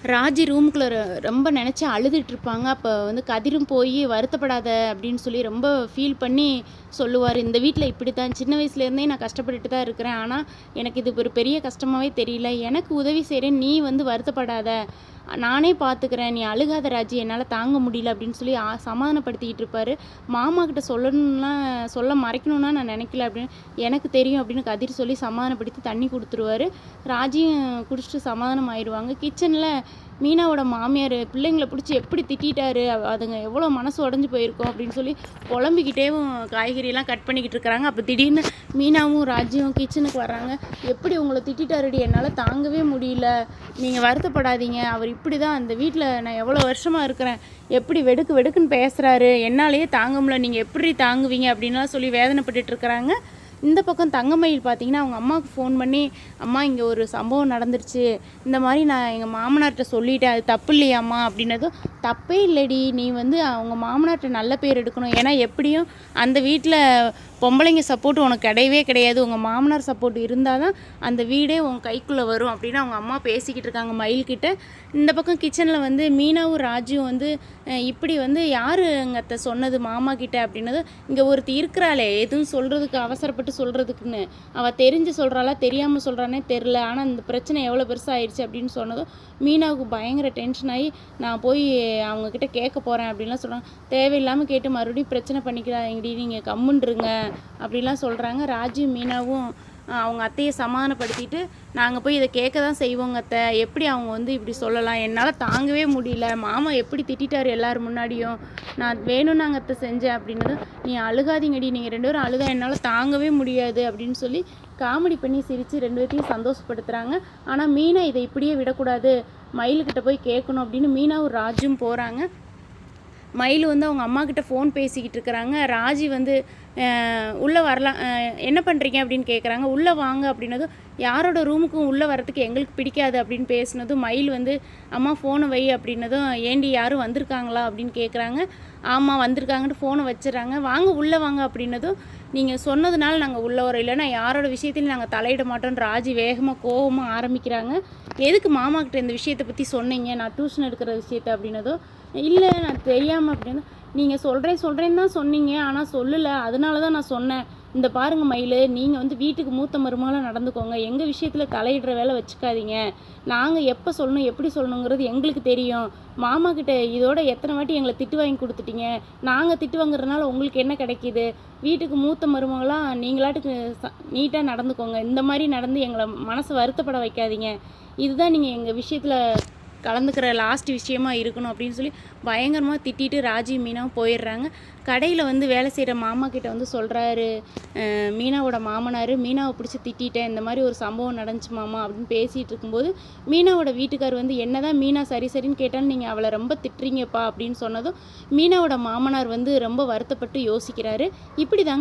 ராஜி ரூமுக்குள்ள ரொம்ப நினச்சி அழுதுட்டுருப்பாங்க. அப்போ வந்து கதிரும் போய் வருத்தப்படாத அப்படின்னு சொல்லி ரொம்ப ஃபீல் பண்ணி சொல்லுவார். இந்த வீட்டில் இப்படி தான் சின்ன வயசுலேருந்தே நான் கஷ்டப்பட்டுட்டு தான் இருக்கிறேன். ஆனால் எனக்கு இது ஒரு பெரிய கஷ்டமாகவே தெரியல. எனக்கு உதவி செய்கிறேன், நீ வந்து வருத்தப்படாத, நானே பார்த்துக்கிறேன், நீ அழுகாத ராஜி, என்னால் தாங்க முடியல அப்படின்னு சொல்லி சமாதானப்படுத்திக்கிட்டு இருப்பார். மாமா கிட்ட சொல்லணும்லாம் மறைக்கணும்னா நான் நினைக்கல அப்படின்னு எனக்கு தெரியும் அப்படின்னு கதிர் சொல்லி சமாதானப்படுத்தி தண்ணி கொடுத்துருவாரு. ராஜியும் குடிச்சிட்டு சமாதானம் ஆயிடுவாங்க. கிச்சனில் மீனாவோட மாமியார் பிள்ளைங்களை பிடிச்சி எப்படி திட்டாரு, அதுங்க எவ்வளோ மனசு உடஞ்சி போயிருக்கோம் அப்படின்னு சொல்லி புலம்பிக்கிட்டேவும் காய்கறியெல்லாம் கட் பண்ணிக்கிட்டு இருக்கிறாங்க. அப்போ திடீர்னு மீனாவும் ராஜியும் கிச்சனுக்கு வர்றாங்க. எப்படி உங்களை திட்டாருடி, என்னால் தாங்கவே முடியல, நீங்கள் வருத்தப்படாதீங்க, அவர் இப்படி தான் அந்த வீட்டில் நான் எவ்வளோ வருஷமாக இருக்கிறேன், எப்படி வெடுக்கு வெடுக்குன்னு பேசுகிறாரு, என்னாலேயே தாங்க முடியல, நீங்கள் எப்படி தாங்குவீங்க அப்படின்லாம் சொல்லி வேதனைப்பட்டுட்டு இருக்கிறாங்க. இந்த பக்கம் தங்கமயில் பார்த்தீங்கன்னா அவங்க அம்மாவுக்கு ஃபோன் பண்ணி, அம்மா இங்கே ஒரு சம்பவம் நடந்துருச்சு, இந்த மாதிரி நான் எங்கள் மாமனார்கிட்ட சொல்லிட்டேன், அது தப்பு இல்லையாம்மா அப்படின்னதும், தப்பே இல்லடி, நீ வந்து அவங்க மாமனார்கிட்ட நல்ல பேர் எடுக்கணும், ஏன்னா எப்படியும் அந்த வீட்டில் பொம்பளைங்க சப்போர்ட் உனக்கு கிடையவே கிடையாது, உங்கள் மாமனார் சப்போர்ட் இருந்தால் தான் அந்த வீடே உன் கைக்குள்ளே வரும் அப்படின்னு அவங்க அம்மா பேசிக்கிட்டு இருக்காங்க மயில்கிட்ட. இந்த பக்கம் கிச்சனில் வந்து மீனாவும் ராஜுவும் வந்து இப்படி வந்து யார் அங்கே சொன்னது மாமா கிட்ட அப்படின்னது, இங்கே ஒருத்தி இருக்கிறாளே எதுவும் சொல்கிறதுக்கு அவசரப்பட்டு சொல்கிறதுக்குன்னு, அவள் தெரிஞ்சு சொல்கிறாளா தெரியாமல் சொல்கிறானே தெரில, ஆனால் இந்த பிரச்சனை எவ்வளோ பெருசாகிடுச்சு அப்படின்னு சொன்னதும் மீனாவுக்கு பயங்கர டென்ஷன் ஆகி, நான் போய் அவங்கக்கிட்ட கேட்க போகிறேன் அப்படின்லாம் சொல்கிறாங்க. தேவையில்லாமல் கேட்டு மறுபடியும் பிரச்சனை பண்ணிக்கிறாங்கடி, நீங்கள் கம்முன்றுங்க அப்படிலாம் சொல்கிறாங்க. ராஜு மீனாவும் அவங்க அத்தையை சமாதானப்படுத்திட்டு, நாங்கள் போய் இதை கேட்க தான் செய்வோங்க அத்தை, எப்படி அவங்க வந்து இப்படி சொல்லலாம், என்னால் தாங்கவே முடியல, மாமா எப்படி திட்டார் எல்லோரும் முன்னாடியும், நான் வேணும்னு நாங்கள் அத்தை செஞ்சேன் அப்படின்னது, நீ அழுகாதீங்கடி, நீங்கள் 2 பேரும் அழுதா என்னால் தாங்கவே முடியாது அப்படின்னு சொல்லி காமெடி பண்ணி சிரித்து 2 பேர்த்தையும் சந்தோஷப்படுத்துகிறாங்க. ஆனால் மீனா இதை இப்படியே விடக்கூடாது, மயிலுக்கிட்ட போய் கேட்கணும் அப்படின்னு மீனாவும் ராஜும் போகிறாங்க. மயில் வந்து அவங்க அம்மா கிட்ட ஃபோன் பேசிக்கிட்டு இருக்கிறாங்க. ராஜி வந்து உள்ளே வரலாம், என்ன பண்ணுறீங்க அப்படின்னு கேட்குறாங்க. உள்ளே வாங்க அப்படின்னதும், யாரோட ரூமுக்கும் உள்ளே வரத்துக்கு எங்களுக்கு பிடிக்காது அப்படின்னு பேசினதும் மயில் வந்து, அம்மா ஃபோனை வை அப்படின்னதும், ஏண்டி யாரும் வந்திருக்காங்களா அப்படின்னு கேட்குறாங்க. ஆமாம் வந்திருக்காங்கன்ட்டு ஃபோனை வச்சுறாங்க. வாங்க உள்ளே வாங்க அப்படின்னதும், நீங்கள் சொன்னதுனால நாங்கள் உள்ளே வரோம், இல்லைன்னா யாரோட விஷயத்துலையும் நாங்கள் தலையிட மாட்டோம்னு ராஜி வேகமாக கோபமாக ஆரம்பிக்கிறாங்க. எதுக்கு மாமா கிட்ட இந்த விஷயத்தை பற்றி சொன்னீங்க, நான் டியூஷன் எடுக்கிற விஷயத்தை அப்படின்னதும், இல்லை நான் தெரியாமல் அப்படின்னு, நீங்கள் சொல்கிறேன்னு தான் சொன்னீங்க, ஆனால் சொல்லலை, அதனால தான் நான் சொன்னேன், இந்த பாருங்கள் மயில், நீங்கள் வந்து வீட்டுக்கு மூத்த மருமகளாக நடந்துக்கோங்க, எங்கள் விஷயத்தில் தலையிடுற வேலை வச்சுக்காதீங்க, நாங்கள் எப்போ சொல்லணும் எப்படி சொல்லணுங்கிறது எங்களுக்கு தெரியும், மாமா கிட்ட இதோட எத்தனை வாட்டி எங்களை திட்டு வாங்கி கொடுத்துட்டீங்க, நாங்கள் திட்டு வாங்குறதுனால உங்களுக்கு என்ன கிடைக்கிது, வீட்டுக்கு மூத்த மருமகளாக நீங்களாட்டுக்கு நீட்டாக நடந்துக்கோங்க, இந்த மாதிரி நடந்து எங்களை மனசை வருத்தப்பட வைக்காதீங்க, இதுதான் நீங்கள் எங்கள் விஷயத்தில் கலந்துக்கிற லாஸ்ட் விஷயமா இருக்கணும் அப்படின்னு சொல்லி பயங்கரமாக திட்டிட்டு ராஜி மீனாவும் போயிடுறாங்க. கடையில் வந்து வேலை செய்கிற மாமா கிட்ட வந்து சொல்கிறாரு மீனாவோட மாமனார், மீனாவை பிடிச்சி திட்டேன், இந்த மாதிரி ஒரு சம்பவம் நடந்துச்சு மாமா அப்படின்னு பேசிகிட்டு இருக்கும்போது, மீனாவோட வீட்டுக்கார் வந்து என்னதான் மீனா சரி சரின்னு கேட்டாலும் நீங்கள் அவளை ரொம்ப திட்டுறீங்கப்பா அப்படின்னு சொன்னதும் மீனாவோட மாமனார் வந்து ரொம்ப வருத்தப்பட்டு யோசிக்கிறாரு. இப்படி தாங்க